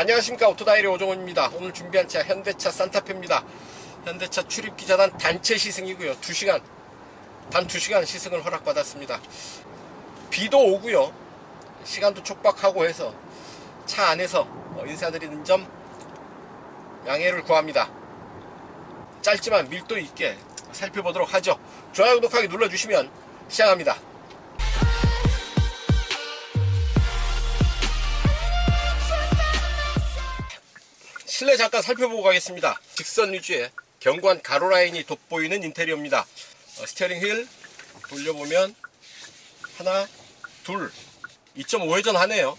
안녕하십니까. 오토다이리 오종원입니다. 오늘 준비한 차 현대차 산타페입니다. 현대차 출입기자단 단체 시승이고요. 2시간 단 2시간 시승을 허락받았습니다. 비도 오고요, 시간도 촉박하고 해서 차 안에서 인사드리는 점 양해를 구합니다. 짧지만 밀도 있게 살펴보도록 하죠. 좋아요, 구독하기 눌러주시면 시작합니다. 실내 잠깐 살펴보고 가겠습니다. 직선 위주의 견고한 가로라인이 돋보이는 인테리어입니다. 스티어링 휠 돌려보면 하나, 둘, 2.5회전 하네요.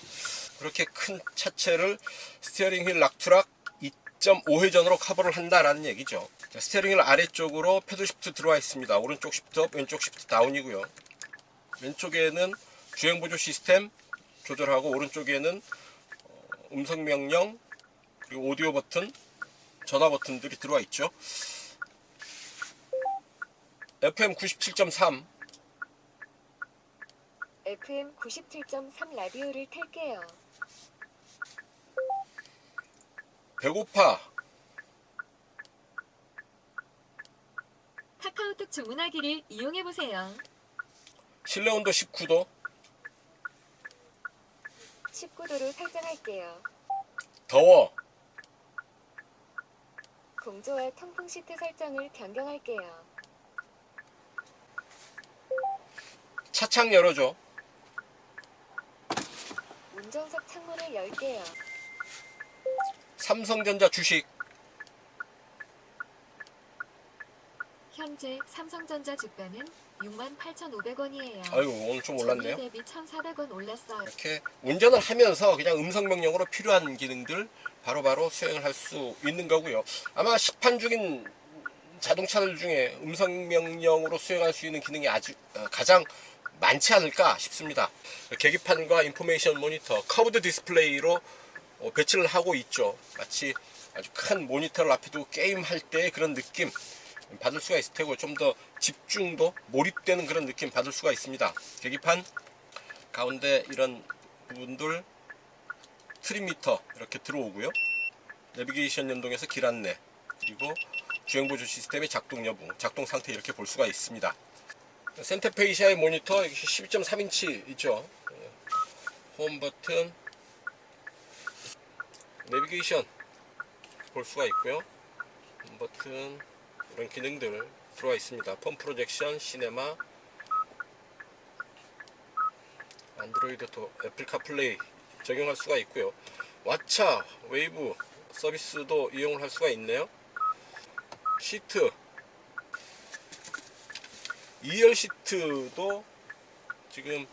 그렇게 큰 차체를 스티어링 휠 락투락 2.5회전으로 커버를 한다라는 얘기죠. 스티어링 휠 아래쪽으로 패들 시프트 들어와 있습니다. 오른쪽 시프트 업, 왼쪽 시프트 다운이고요. 왼쪽에는 주행 보조 시스템 조절하고, 오른쪽에는 음성 명령 그리고 오디오 버튼, 전화 버튼들이 들어와 있죠. FM 97.3 FM 97.3 라디오를 탈게요. 배고파. 카카오톡 주문하기를 이용해보세요. 실내 온도 19도. 19도로 설정할게요. 더워. 공조와 통풍 시트 설정을 변경할게요. 차창 열어줘. 운전석 창문을 열게요. 삼성전자 주식. 현재 삼성전자 주가는 68,500원이에요. 아이고, 오늘 좀 올랐네요. 대비 1,400원 올랐어요. 이렇게 운전을 하면서 그냥 음성 명령으로 필요한 기능들 바로바로 수행을 할 수 있는 거고요. 아마 시판 중인 자동차들 중에 음성 명령으로 수행할 수 있는 기능이 가장 많지 않을까 싶습니다. 계기판과 인포메이션 모니터, 커브드 디스플레이로 배치를 하고 있죠. 마치 아주 큰 모니터를 앞에 두고 게임할 때 그런 느낌 받을 수가 있을 테고, 좀 더 집중도 몰입되는 그런 느낌 받을 수가 있습니다. 계기판 가운데 이런 부분들, 트립미터 이렇게 들어오고요. 내비게이션 연동해서 길 안내, 그리고 주행보조 시스템의 작동 여부, 작동 상태 이렇게 볼 수가 있습니다. 센터페이시아의 모니터 12.3인치 있죠. 홈 버튼, 내비게이션 볼 수가 있고요. 홈 버튼, 이런 기능들 들어와 있습니다. 펌 프로젝션, 시네마, 안드로이드 또 애플 카플레이 적용할 수가 있고요. 왓챠, 웨이브 서비스도 이용을 할 수가 있네요. 시트, 2열 시트도 지금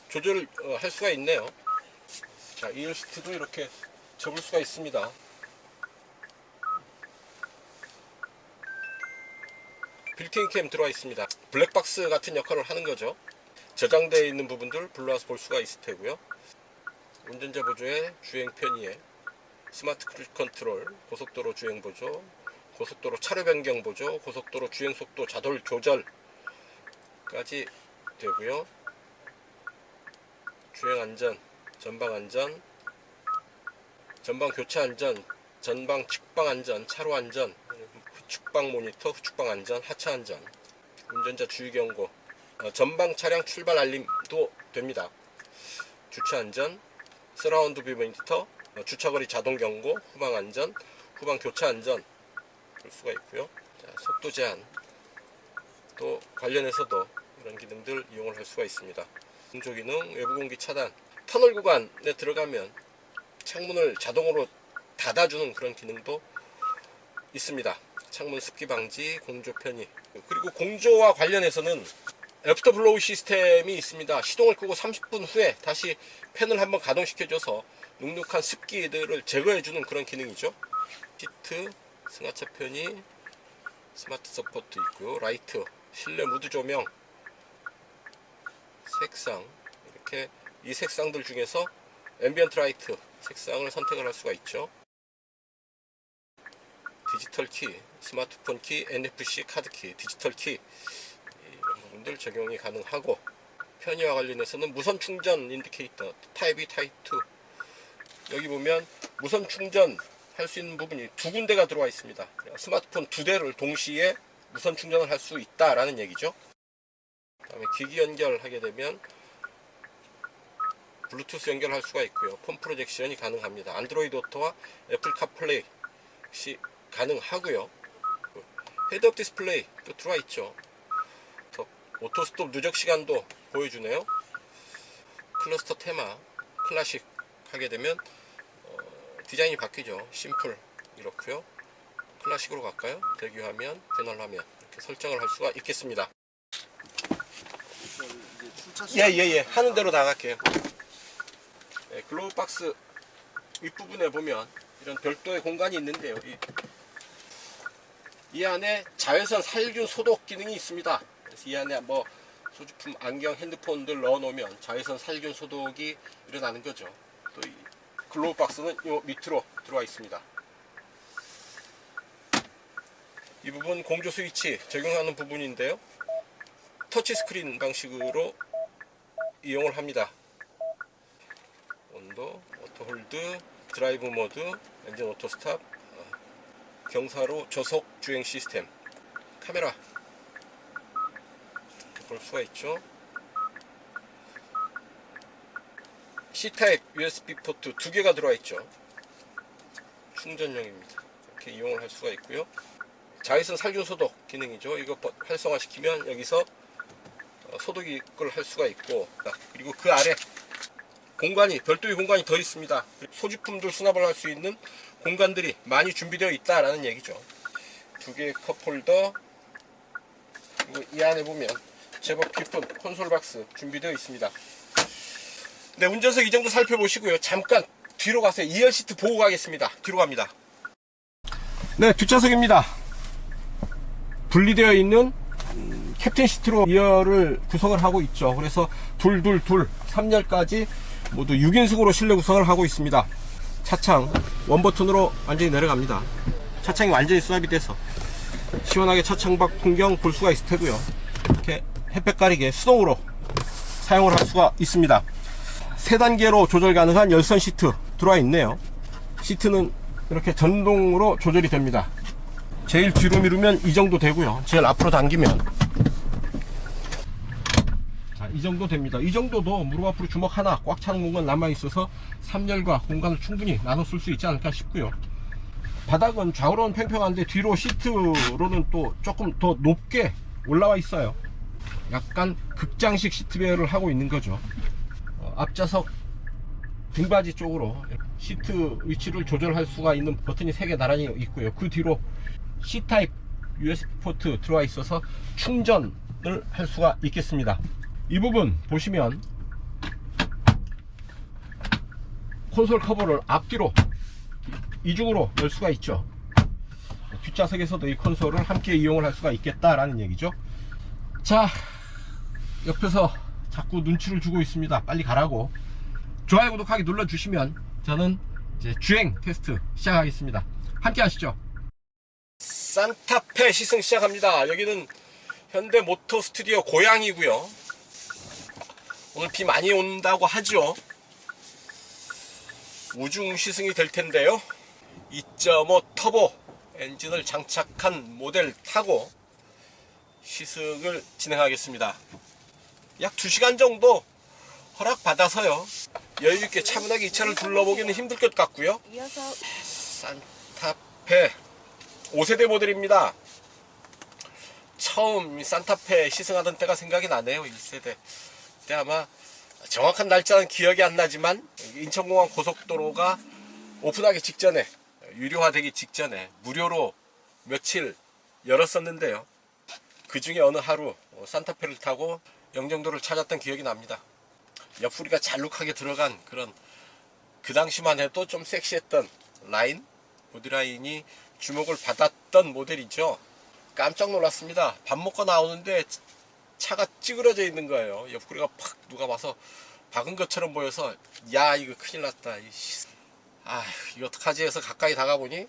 조절을 할 수가 있네요. 자, 2열 시트도 이렇게 접을 수가 있습니다. 빌트인 캠 들어와 있습니다. 블랙박스 같은 역할을 하는 거죠. 저장되어 있는 부분들 불러와서 볼 수가 있을 테고요. 운전자 보조에 주행 편의에 스마트 크루즈 컨트롤, 고속도로 주행 보조, 고속도로 차로 변경 보조, 고속도로 주행 속도 자동 조절까지 되고요. 주행 안전, 전방 안전, 전방 교차 안전, 전방 측방 안전, 차로 안전, 후측방 모니터, 후측방 안전, 하차 안전, 운전자 주의 경고, 전방 차량 출발 알림도 됩니다. 주차 안전, 서라운드 뷰 모니터, 주차거리 자동 경고, 후방 안전, 후방 교차 안전 볼 수가 있고요. 자, 속도 제한 또 관련해서도 이런 기능들 이용을 할 수가 있습니다. 공조 기능, 외부 공기 차단, 터널 구간에 들어가면 창문을 자동으로 닫아주는 그런 기능도 있습니다. 창문 습기 방지, 공조 편의, 그리고 공조와 관련해서는 애프터 블로우 시스템이 있습니다. 시동을 끄고 30분 후에 다시 팬을 한번 가동시켜줘서 눅눅한 습기들을 제거해주는 그런 기능이죠. 시트, 승하차 편의, 스마트 서포트 있고요. 라이트, 실내 무드 조명, 색상, 이렇게 이 색상들 중에서 앰비언트 라이트 색상을 선택을 할 수가 있죠. 디지털 키, 스마트폰 키, NFC 카드 키, 디지털 키 이런 부분들 적용이 가능하고, 편의와 관련해서는 무선 충전 인디케이터 타입 2, 타입 2, 여기 보면 무선 충전 할 수 있는 부분이 두 군데가 들어와 있습니다. 스마트폰 두 대를 동시에 무선 충전을 할 수 있다라는 얘기죠. 그다음에 기기 연결하게 되면 블루투스 연결할 수가 있고요. 폰 프로젝션이 가능합니다. 안드로이드 오토와 애플 카플레이 역시 가능하고요. 헤드업 디스플레이도 들어와 있죠. 오토 스톱 누적 시간도 보여주네요. 클러스터 테마 클래식 하게 되면 디자인이 바뀌죠. 심플 이렇고요. 클래식으로 갈까요? 대기화면, 패널 화면 이렇게 설정을 할 수가 있겠습니다. 예예예 하는 대로 나갈게요. 네, 글로우 박스 윗부분에 보면 이런 별도의 공간이 있는데요. 이 안에 자외선 살균 소독 기능이 있습니다. 그래서 이 안에 뭐 소지품, 안경, 핸드폰들 넣어 놓으면 자외선 살균 소독이 일어나는 거죠. 또 이 글로우 박스는 요 밑으로 들어와 있습니다. 이 부분 공조 스위치 적용하는 부분인데요. 터치 스크린 방식으로 이용을 합니다. 온도, 오토 홀드, 드라이브 모드, 엔진 오토 스탑, 경사로 저속 주행 시스템, 카메라 볼 수가 있죠. C타입 USB 포트 두 개가 들어와 있죠. 충전용입니다. 이렇게 이용을 할 수가 있고요. 자외선 살균 소독 기능이죠. 이거 활성화시키면 여기서 소독을 할 수가 있고, 그리고 그 아래 공간이 별도의 공간이 더 있습니다. 소지품들 수납을 할 수 있는 공간들이 많이 준비되어 있다라는 얘기죠. 두 개의 컵홀더, 그리고 이 안에 보면 제법 깊은 콘솔 박스 준비되어 있습니다. 네, 운전석 이 정도 살펴보시고요. 잠깐 뒤로 가서 2열 시트 보고 가겠습니다. 뒤로 갑니다. 네, 뒷좌석입니다. 분리되어 있는 캡틴 시트로 2열을 구성을 하고 있죠. 그래서 둘, 3열까지 모두 6인승으로 실내 구성을 하고 있습니다. 차창 원버튼으로 완전히 내려갑니다. 차창이 완전히 수납이 돼서 시원하게 차창 밖 풍경 볼 수가 있을 테고요. 이렇게 햇볕 가리개 수동으로 사용을 할 수가 있습니다. 3단계로 조절 가능한 열선 시트 들어와 있네요. 시트는 이렇게 전동으로 조절이 됩니다. 제일 뒤로 미루면 이 정도 되고요. 제일 앞으로 당기면 이 정도 됩니다. 이 정도도 무릎 앞으로 주먹 하나 꽉 차는 공간 남아 있어서 3열과 공간을 충분히 나눠 쓸 수 있지 않을까 싶고요. 바닥은 좌우로는 팽팽한데 뒤로 시트로는 또 조금 더 높게 올라와 있어요. 약간 극장식 시트 배열을 하고 있는 거죠. 앞좌석 등받이 쪽으로 시트 위치를 조절할 수가 있는 버튼이 3개 나란히 있고요. 그 뒤로 C타입 USB 포트 들어와 있어서 충전을 할 수가 있겠습니다. 이 부분 보시면 콘솔 커버를 앞뒤로 이중으로 열 수가 있죠. 뒷좌석에서도 이 콘솔을 함께 이용을 할 수가 있겠다라는 얘기죠. 자, 옆에서 자꾸 눈치를 주고 있습니다. 빨리 가라고. 좋아요, 구독하기 눌러주시면 저는 이제 주행 테스트 시작하겠습니다. 함께 하시죠. 산타페 시승 시작합니다. 여기는 현대 모터 스튜디오 고양이고요. 오늘 비 많이 온다고 하죠. 우중 시승이 될 텐데요. 2.5 터보 엔진을 장착한 모델 타고 시승을 진행하겠습니다. 약 2시간 정도 허락받아서요. 여유있게 차분하게 이 차를 둘러보기는 힘들 것 같고요. 산타페 5세대 모델입니다. 처음 산타페 시승하던 때가 생각이 나네요. 1세대 그때 아마 정확한 날짜는 기억이 안 나지만 인천공항 고속도로가 오픈하기 직전에, 유료화되기 직전에 무료로 며칠 열었었는데요. 그 중에 어느 하루 산타페를 타고 영종도를 찾았던 기억이 납니다. 옆구리가 잘룩하게 들어간 그런, 그 당시만 해도 좀 섹시했던 라인, 보디라인이 주목을 받았던 모델이죠. 깜짝 놀랐습니다. 밥 먹고 나오는데 차가 찌그러져 있는 거예요. 옆구리가 팍 누가 봐서 박은 것처럼 보여서 야, 이거 큰일 났다. 이거 어떡하지 해서 가까이 다가보니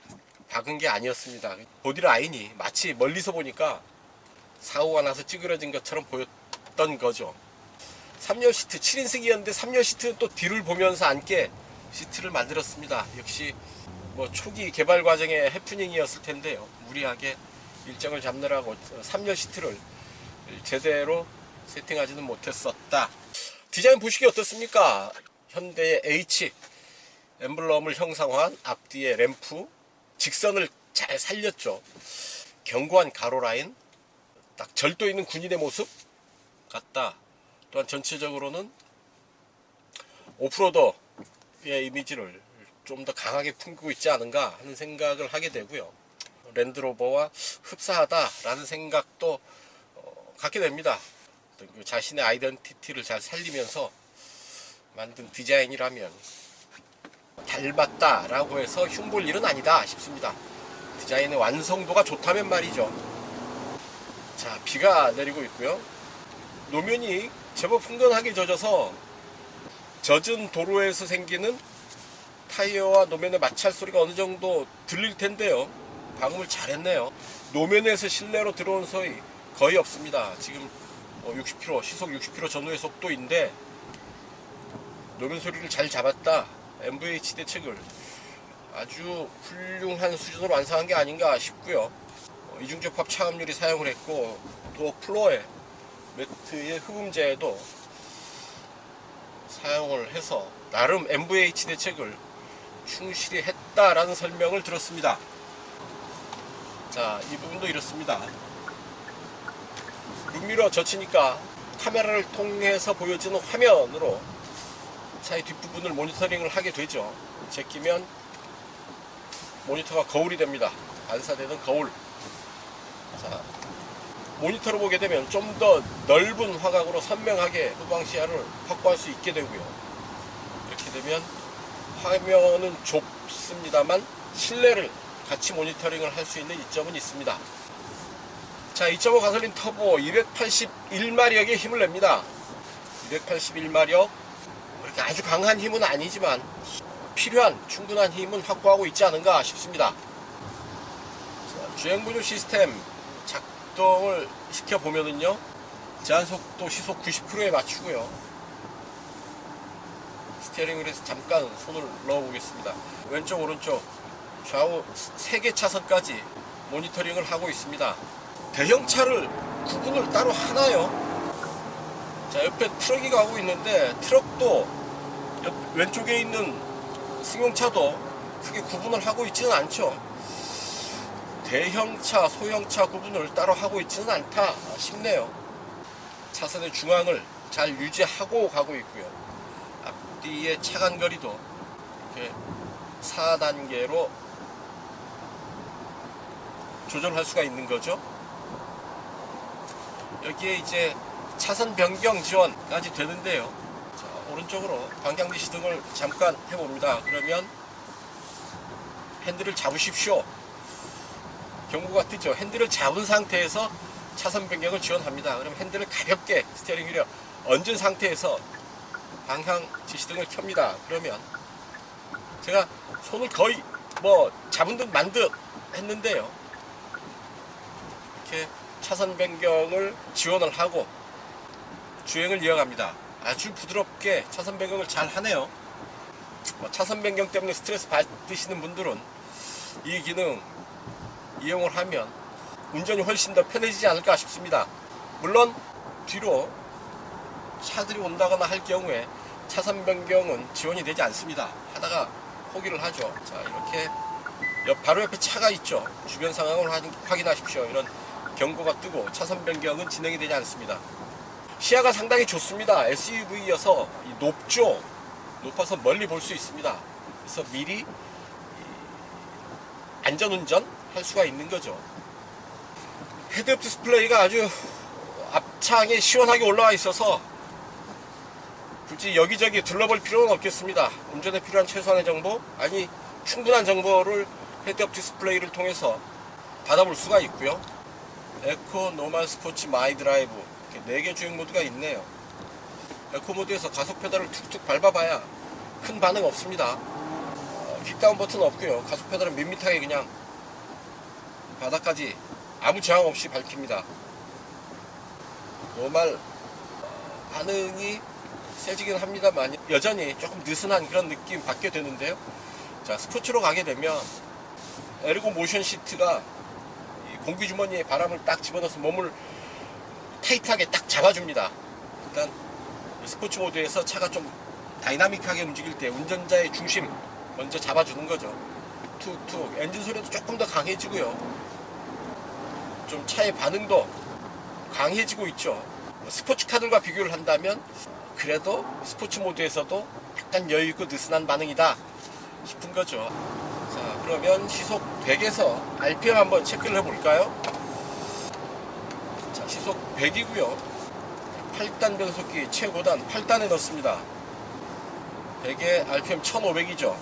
박은 게 아니었습니다. 보디라인이 마치 멀리서 보니까 사고가 나서 찌그러진 것처럼 보였던 거죠. 3열 시트 7인승이었는데 3열 시트는 또 뒤를 보면서 앉게 시트를 만들었습니다. 역시 뭐 초기 개발 과정의 해프닝이었을 텐데요. 무리하게 일정을 잡느라고 3열 시트를 제대로 세팅하지는 못했었다. 디자인 보시기 어떻습니까? 현대의 H 엠블럼을 형상화한 앞뒤의 램프, 직선을 잘 살렸죠. 견고한 가로 라인, 딱 절도 있는 군인의 모습 같다. 또한 전체적으로는 오프로더의 이미지를 좀 더 강하게 풍기고 있지 않은가 하는 생각을 하게 되고요. 랜드로버와 흡사하다라는 생각도 갖게 됩니다. 자신의 아이덴티티를 잘 살리면서 만든 디자인이라면 닮았다라고 해서 흉볼 일은 아니다 싶습니다. 디자인의 완성도가 좋다면 말이죠. 자, 비가 내리고 있고요. 노면이 제법 흥건하게 젖어서 젖은 도로에서 생기는 타이어와 노면의 마찰 소리가 어느 정도 들릴 텐데요. 방음을 잘했네요. 노면에서 실내로 들어온 소리 거의 없습니다. 지금 60km, 시속 60km 전후의 속도인데 노면 소리를 잘 잡았다. MVH 대책을 아주 훌륭한 수준으로 완성한 게 아닌가 싶고요. 이중접합 차음유리 사용을 했고, 또 플로어에 매트의 흡음재도 사용을 해서 나름 MVH 대책을 충실히 했다라는 설명을 들었습니다. 자, 이 부분도 이렇습니다. 룸미러 젖히니까 카메라를 통해서 보여지는 화면으로 차의 뒷부분을 모니터링을 하게 되죠. 제끼면 모니터가 거울이 됩니다. 반사되는 거울. 자, 모니터로 보게 되면 좀 더 넓은 화각으로 선명하게 후방 시야를 확보할 수 있게 되고요. 이렇게 되면 화면은 좁습니다만 실내를 같이 모니터링을 할 수 있는 이점은 있습니다. 자, 2.5 가솔린 터보 281마력의 힘을 냅니다. 281마력, 그렇게 아주 강한 힘은 아니지만 필요한 충분한 힘은 확보하고 있지 않은가 싶습니다. 자, 주행보조 시스템 작동을 시켜보면은요, 제한속도 시속 90km에 맞추고요. 스티어링 휠에서 잠깐 손을 넣어보겠습니다. 왼쪽 오른쪽 좌우 3개 차선까지 모니터링을 하고 있습니다. 대형차를 구분을 따로 하나요? 자, 옆에 트럭이 가고 있는데 트럭도 왼쪽에 있는 승용차도 크게 구분을 하고 있지는 않죠. 대형차, 소형차 구분을 따로 하고 있지는 않다 싶네요. 차선의 중앙을 잘 유지하고 가고 있고요. 앞뒤의 차간거리도 이렇게 4단계로 조절할 수가 있는 거죠. 여기에 이제 차선 변경 지원까지 되는데요. 자, 오른쪽으로 방향지 시등을 잠깐 해봅니다. 그러면 핸들을 잡으십시오. 경고가 뜨죠. 핸들을 잡은 상태에서 차선 변경을 지원합니다. 그럼 핸들을 가볍게 스티어링 휠에 얹은 상태에서 방향지 시등을 켭니다. 그러면 제가 손을 거의 뭐 잡은 듯 만 듯 했는데요. 이렇게 차선 변경을 지원을 하고 주행을 이어갑니다. 아주 부드럽게 차선 변경을 잘 하네요. 차선 변경 때문에 스트레스 받으시는 분들은 이 기능 이용을 하면 운전이 훨씬 더 편해지지 않을까 싶습니다. 물론 뒤로 차들이 온다거나 할 경우에 차선 변경은 지원이 되지 않습니다. 하다가 포기를 하죠. 자, 이렇게 바로 옆에 차가 있죠. 주변 상황을 확인하십시오. 이런 경고가 뜨고 차선 변경은 진행이 되지 않습니다. 시야가 상당히 좋습니다. SUV여서 높죠. 높아서 멀리 볼 수 있습니다. 그래서 미리 안전운전 할 수가 있는 거죠. 헤드업 디스플레이가 아주 앞창에 시원하게 올라와 있어서 굳이 여기저기 둘러볼 필요는 없겠습니다. 운전에 필요한 최소한의 정보, 아니 충분한 정보를 헤드업 디스플레이를 통해서 받아볼 수가 있고요. 에코, 노멀, 스포츠, 마이 드라이브 이렇게 4개 주행 모드가 있네요. 에코 모드에서 가속 페달을 툭툭 밟아봐야 큰 반응 없습니다. 킥다운 버튼 없고요. 가속 페달은 밋밋하게 그냥 바닥까지 아무 저항 없이 밟힙니다. 노멀 반응이 세지긴 합니다만 여전히 조금 느슨한 그런 느낌 받게 되는데요. 자, 스포츠로 가게 되면 에르고 모션 시트가 이 공기 주머니에 바람을 딱 집어넣어서 몸을 타이트하게 딱 잡아줍니다. 일단 스포츠 모드에서 차가 좀 다이나믹하게 움직일 때 운전자의 중심 먼저 잡아주는 거죠. 툭툭 엔진 소리도 조금 더 강해지고요. 좀 차의 반응도 강해지고 있죠. 스포츠카들과 비교를 한다면 그래도 스포츠 모드에서도 약간 여유있고 느슨한 반응이다 싶은 거죠. 자, 그러면 시속 100에서 RPM 한번 체크를 해볼까요? 자, 시속 100이고요 8단 변속기 최고단 8단에 넣습니다. 100에 RPM 1500이죠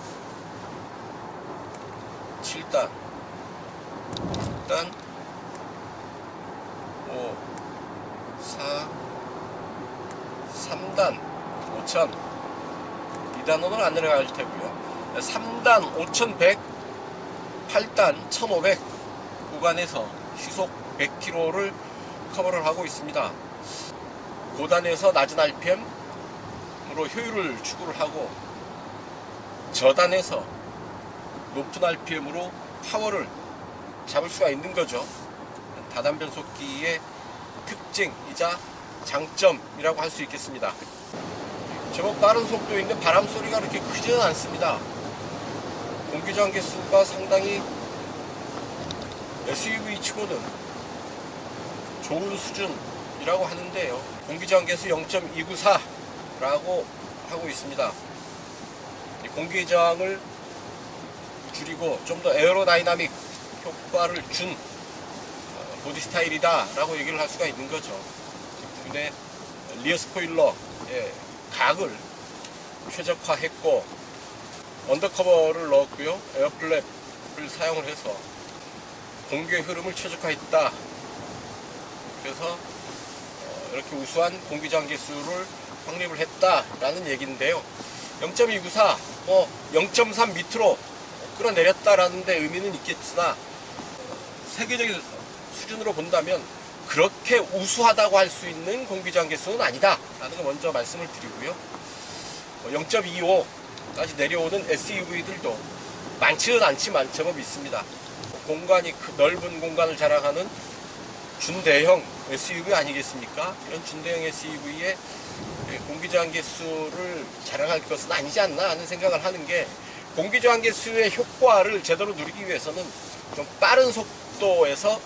7단 6단 5 4 3단 5000 2단으로는 안 내려갈 테고요 3단 5100 8단 1500 구간에서 시속 100km를 커버를 하고 있습니다. 고단에서 낮은 RPM으로 효율을 추구를 하고 저단에서 높은 RPM으로 파워를 잡을 수가 있는 거죠. 다단 변속기의 특징이자 장점이라고 할 수 있겠습니다. 제법 빠른 속도인데 바람 소리가 그렇게 크지는 않습니다. 공기저항 개수가 상당히 SUV 치고는 좋은 수준이라고 하는데요. 공기저항 개수 0.294라고 하고 있습니다. 공기저항을 줄이고 좀 더 에어로다이나믹 효과를 준 보디 스타일이다 라고 얘기를 할 수가 있는 거죠. 덕분에 리어 스포일러의 각을 최적화했고 언더커버를 넣었고요 에어플랩을 사용을 해서 공기의 흐름을 최적화했다. 그래서 이렇게 우수한 공기저항 개수를 확립을 했다라는 얘기인데요. 0.294, 0.3 밑으로 끌어내렸다라는 데 의미는 있겠으나 세계적인 수준으로 본다면 그렇게 우수하다고 할 수 있는 공기저항 개수는 아니다 라는 거 먼저 말씀을 드리고요. 0.25까지 내려오는 SUV들도 많지는 않지만 제법 있습니다. 공간이 넓은 공간을 자랑하는 준대형 SUV 아니겠습니까? 이런 준대형 SUV의 공기저항 개수를 자랑할 것은 아니지 않나 하는 생각을 하는 게 공기저항 개수의 효과를 제대로 누리기 위해서는 좀 빠른 속도에서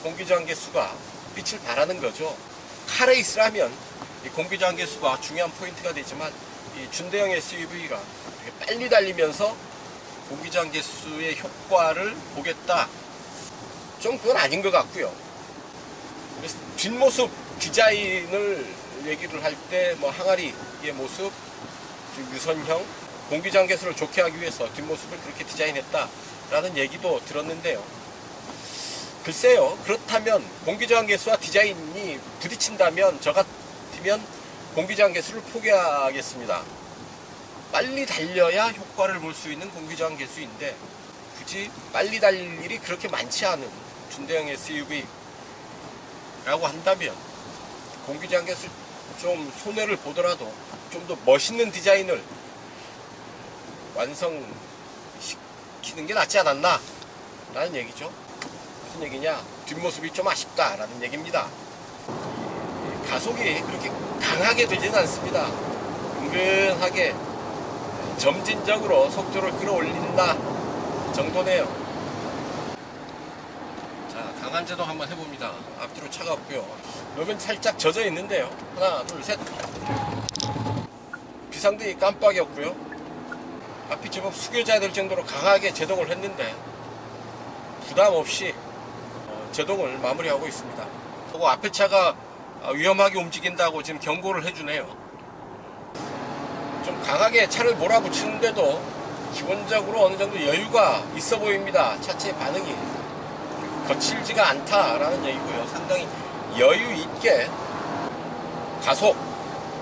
공기저항 개수가 빛을 발하는 거죠. 카레이스라면 이 공기저항 개수가 중요한 포인트가 되지만 이 준대형 SUV가 빨리 달리면서 공기저항 개수의 효과를 보겠다. 좀 그건 아닌 것 같고요. 그래서 뒷모습 디자인을 얘기를 할 때 뭐 항아리의 모습, 유선형 공기저항 개수를 좋게 하기 위해서 뒷모습을 그렇게 디자인했다라는 얘기도 들었는데요. 글쎄요, 그렇다면 공기저항 개수와 디자인이 부딪힌다면 저 같으면 공기저항 개수를 포기하겠습니다. 빨리 달려야 효과를 볼 수 있는 공기저항 개수인데 굳이 빨리 달릴 일이 그렇게 많지 않은 준대형 SUV라고 한다면 공기저항 개수 좀 손해를 보더라도 좀 더 멋있는 디자인을 완성시키는 게 낫지 않았나 라는 얘기죠. 무슨 얘기냐, 뒷모습이 좀 아쉽다 라는 얘기입니다. 가속이 그렇게 강하게 되지는 않습니다. 은근하게 점진적으로 속도를 끌어올린다 정도네요. 자, 강한 제동 한번 해봅니다. 앞뒤로 차가 없고요.路面살짝 젖어 있는데요. 하나 둘 셋. 비상등이 깜빡이었고요. 앞이 제법 숙여져야 될 정도로 강하게 제동을 했는데 부담 없이 제동을 마무리하고 있습니다. 그리고 앞에 차가 위험하게 움직인다고 지금 경고를 해주네요. 좀 강하게 차를 몰아붙이는데도 기본적으로 어느 정도 여유가 있어 보입니다. 차체 반응이 거칠지가 않다라는 얘기고요. 상당히 여유 있게 가속,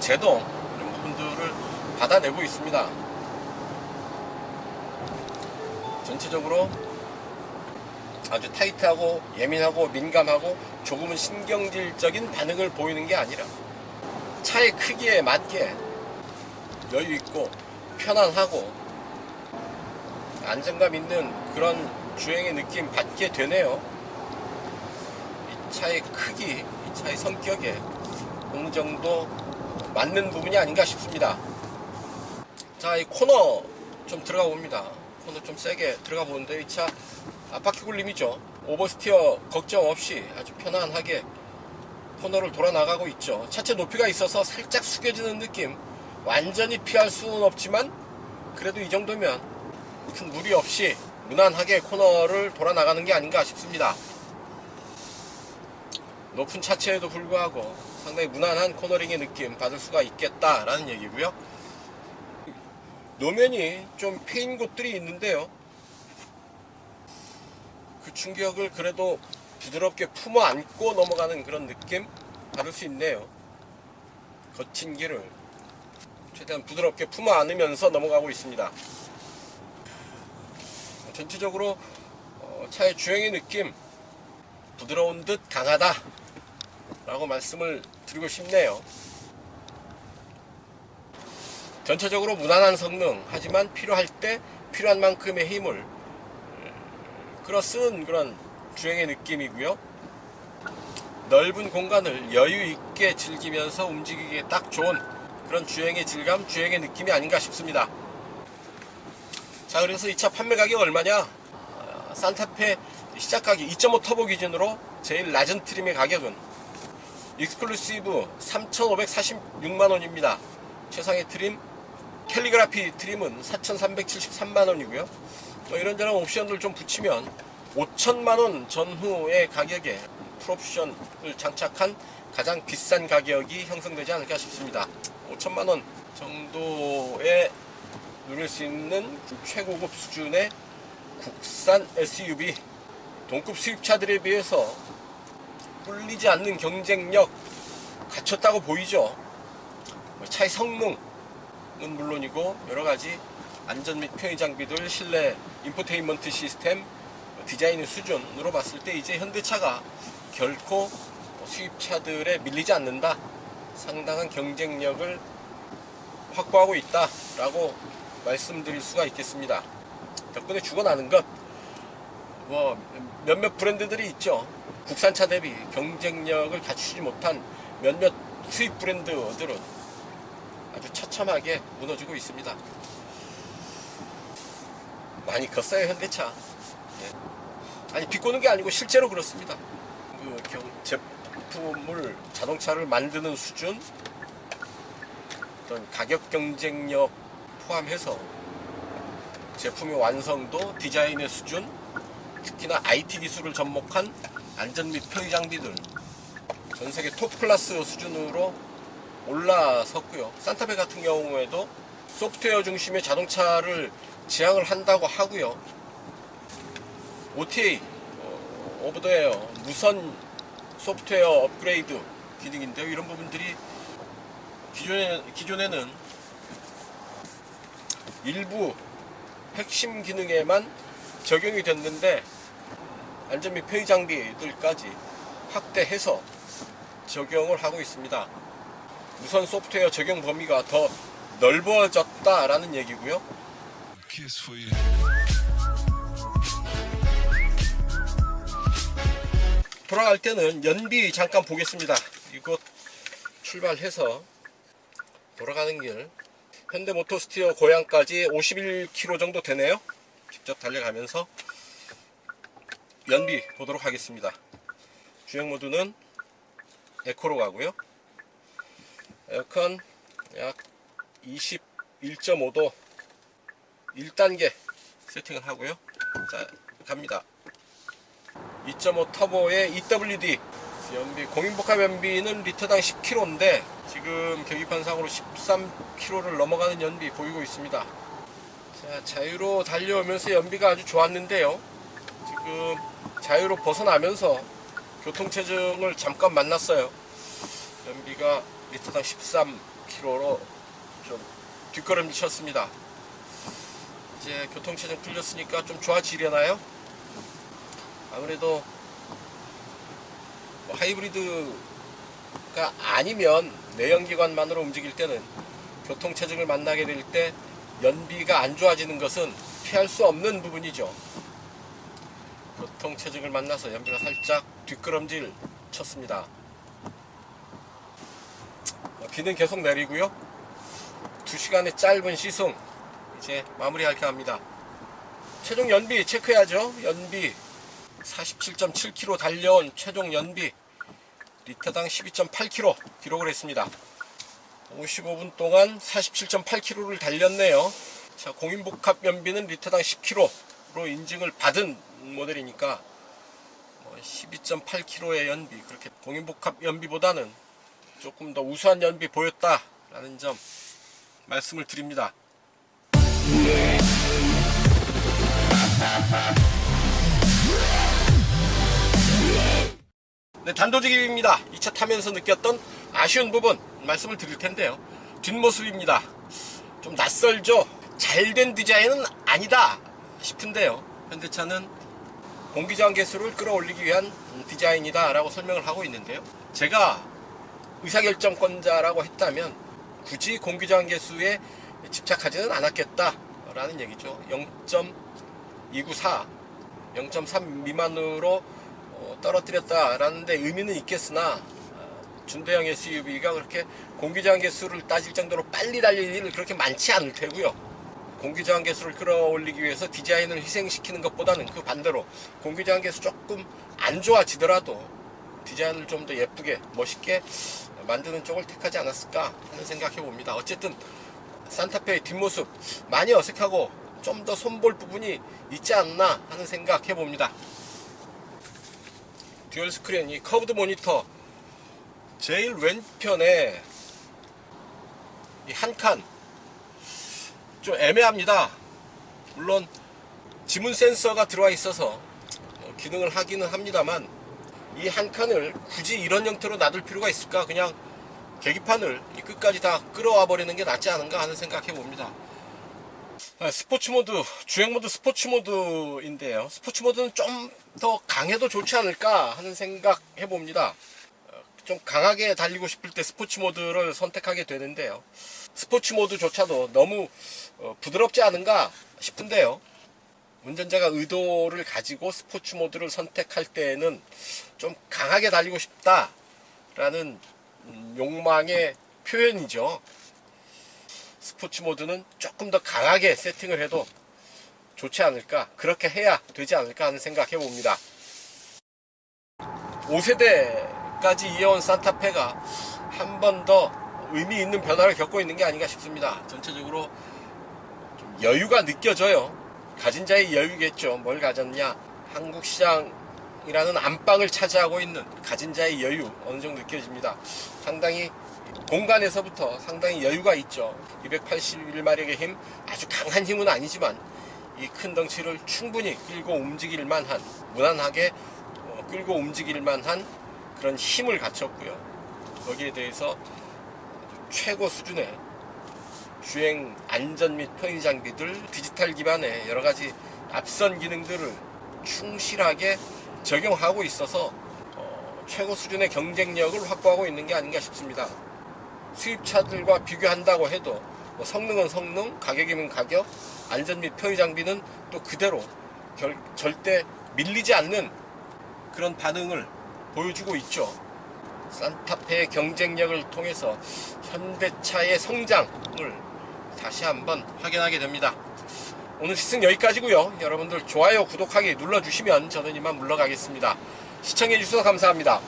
제동 이런 부분들을 받아내고 있습니다. 전체적으로 아주 타이트하고 예민하고 민감하고 조금은 신경질적인 반응을 보이는 게 아니라 차의 크기에 맞게 여유 있고 편안하고 안정감 있는 그런 주행의 느낌 받게 되네요. 이 차의 크기, 이 차의 성격에 어느 정도 맞는 부분이 아닌가 싶습니다. 자, 이 코너 좀 들어가 봅니다. 코너 좀 세게 들어가 보는데 이 차 앞바퀴 굴림이죠. 오버스티어 걱정 없이 아주 편안하게 코너를 돌아 나가고 있죠. 차체 높이가 있어서 살짝 숙여지는 느낌, 완전히 피할 수는 없지만 그래도 이 정도면 큰 무리 없이 무난하게 코너를 돌아 나가는 게 아닌가 싶습니다. 높은 차체에도 불구하고 상당히 무난한 코너링의 느낌 받을 수가 있겠다라는 얘기고요. 노면이 좀 패인 곳들이 있는데요, 그 충격을 그래도 부드럽게 품어 안고 넘어가는 그런 느낌 받을 수 있네요. 거친 길을 최대한 부드럽게 품어 안으면서 넘어가고 있습니다. 전체적으로 차의 주행의 느낌 부드러운 듯 강하다 라고 말씀을 드리고 싶네요. 전체적으로 무난한 성능, 하지만 필요할 때 필요한 만큼의 힘을 끌어쓴 그런 주행의 느낌이고요. 넓은 공간을 여유 있게 즐기면서 움직이기에 딱 좋은 그런 주행의 질감, 주행의 느낌이 아닌가 싶습니다. 자, 그래서 이 차 판매 가격 얼마냐? 산타페 시작 가격 2.5 터보 기준으로 제일 낮은 트림의 가격은 익스클루시브 3,546만원입니다. 최상의 트림 캘리그라피 트림은 4,373만원이고요 이런저런 옵션들 좀 붙이면 5천만원 전후의 가격에 풀옵션을 장착한 가장 비싼 가격이 형성되지 않을까 싶습니다. 5천만원 정도에 누릴 수 있는 최고급 수준의 국산 SUV, 동급 수입차들에 비해서 꿀리지 않는 경쟁력 갖췄다고 보이죠. 차의 성능은 물론이고 여러가지 안전 및 편의 장비들, 실내 인포테인먼트 시스템, 디자인의 수준으로 봤을 때 이제 현대차가 결코 수입차들에 밀리지 않는다, 상당한 경쟁력을 확보하고 있다 라고 말씀드릴 수가 있겠습니다. 덕분에 죽어나는 것, 몇몇 브랜드들이 있죠. 국산차 대비 경쟁력을 갖추지 못한 몇몇 수입 브랜드들은 아주 처참하게 무너지고 있습니다. 많이 컸어요, 현대차. 아니, 비꼬는 게 아니고 실제로 그렇습니다. 제품을, 자동차를 만드는 수준, 어떤 가격 경쟁력 포함해서 제품의 완성도, 디자인의 수준, 특히나 IT 기술을 접목한 안전 및 편의 장비들 전세계 톱 클래스 수준으로 올라섰고요. 산타페 같은 경우에도 소프트웨어 중심의 자동차를 지향을 한다고 하고요. OTA, 오버 더 에어, 무선 소프트웨어 업그레이드 기능인데요. 이런 부분들이 기존에는 일부 핵심 기능에만 적용이 됐는데 안전 및 편의 장비들까지 확대해서 적용을 하고 있습니다. 무선 소프트웨어 적용 범위가 더 넓어졌다라는 얘기고요. 돌아갈 때는 연비 잠깐 보겠습니다. 이곳 출발해서 돌아가는 길, 현대모터스티어 고향까지 51km 정도 되네요. 직접 달려가면서 연비 보도록 하겠습니다. 주행 모드는 에코로 가고요. 에어컨 약 21.5도 1단계 세팅을 하고요. 자, 갑니다. 2.5 터보의 EWD 연비, 공인복합 연비는 리터당 10km인데 지금 계기판상으로 13km를 넘어가는 연비 보이고 있습니다. 자, 자유로 달려오면서 연비가 아주 좋았는데요, 지금 자유로 벗어나면서 교통체증을 잠깐 만났어요. 연비가 리터당 13km로 좀 뒷걸음질 쳤습니다. 이제 교통체증 풀렸으니까 좀 좋아지려나요? 아무래도 하이브리드가 아니면 내연기관만으로 움직일 때는 교통체증을 만나게 될 때 연비가 안 좋아지는 것은 피할 수 없는 부분이죠. 교통체증을 만나서 연비가 살짝 뒷걸음질 쳤습니다. 비는 계속 내리고요. 2시간의 짧은 시승 이제 마무리할까 합니다. 최종 연비 체크해야죠. 연비 47.7km 달려온 최종 연비 리터당 12.8km 기록을 했습니다. 55분 동안 47.8km를 달렸네요. 자, 공인복합 연비는 리터당 10km로 인증을 받은 모델이니까 12.8km의 연비, 그렇게 공인복합 연비보다는 조금 더 우수한 연비 보였다라는 점 말씀을 드립니다. 네, 단도직입입니다. 이 차 타면서 느꼈던 아쉬운 부분 말씀을 드릴 텐데요. 뒷모습입니다. 좀 낯설죠? 잘된 디자인은 아니다 싶은데요. 현대차는 공기저항 개수를 끌어올리기 위한 디자인이다 라고 설명을 하고 있는데요. 제가 의사결정권자라고 했다면 굳이 공기저항 개수에 집착하지는 않았겠다 라는 얘기죠. 0.294, 0.3 미만으로 떨어뜨렸다라는 데 의미는 있겠으나 준대형 SUV가 그렇게 공기저항 개수를 따질 정도로 빨리 달릴 일은 그렇게 많지 않을 테고요. 공기저항 개수를 끌어올리기 위해서 디자인을 희생시키는 것보다는 그 반대로 공기저항 개수 조금 안 좋아지더라도 디자인을 좀 더 예쁘게 멋있게 만드는 쪽을 택하지 않았을까 하는 생각해 봅니다. 어쨌든 산타페의 뒷모습 많이 어색하고 좀 더 손볼 부분이 있지 않나 하는 생각 해봅니다. 듀얼 스크린, 이 커브드 모니터 제일 왼편에 이 한 칸 좀 애매합니다. 물론 지문 센서가 들어와 있어서 기능을 하기는 합니다만 이 한 칸을 굳이 이런 형태로 놔둘 필요가 있을까? 그냥 계기판을 끝까지 다 끌어와 버리는 게 낫지 않은가 하는 생각 해봅니다. 스포츠 모드, 주행 모드 스포츠 모드인데요. 스포츠 모드는 좀 더 강해도 좋지 않을까 하는 생각 해봅니다. 좀 강하게 달리고 싶을 때 스포츠 모드를 선택하게 되는데요. 스포츠 모드조차도 너무 부드럽지 않은가 싶은데요. 운전자가 의도를 가지고 스포츠 모드를 선택할 때에는 좀 강하게 달리고 싶다라는 욕망의 표현이죠. 스포츠 모드는 조금 더 강하게 세팅을 해도 좋지 않을까, 그렇게 해야 되지 않을까 하는 생각 해봅니다. 5세대까지 이어온 산타페가 한 번 더 의미 있는 변화를 겪고 있는 게 아닌가 싶습니다. 전체적으로 좀 여유가 느껴져요. 가진 자의 여유겠죠. 뭘 가졌냐, 한국 시장이라는 안방을 차지하고 있는 가진 자의 여유 어느 정도 느껴집니다. 상당히 공간에서부터 상당히 여유가 있죠. 281마력의 힘, 아주 강한 힘은 아니지만 이 큰 덩치를 충분히 끌고 움직일 만한, 무난하게 끌고 움직일 만한 그런 힘을 갖췄고요. 거기에 대해서 최고 수준의 주행 안전 및 편의 장비들, 디지털 기반의 여러 가지 앞선 기능들을 충실하게 적용하고 있어서 최고 수준의 경쟁력을 확보하고 있는 게 아닌가 싶습니다. 수입차들과 비교한다고 해도 성능은 성능, 가격이면 가격, 안전 및 편의 장비는 또 그대로 절대 밀리지 않는 그런 반응을 보여주고 있죠. 산타페의 경쟁력을 통해서 현대차의 성장을 다시 한번 확인하게 됩니다. 오늘 시승 여기까지고요. 여러분들 좋아요, 구독하기 눌러주시면 저는 이만 물러가겠습니다. 시청해주셔서 감사합니다.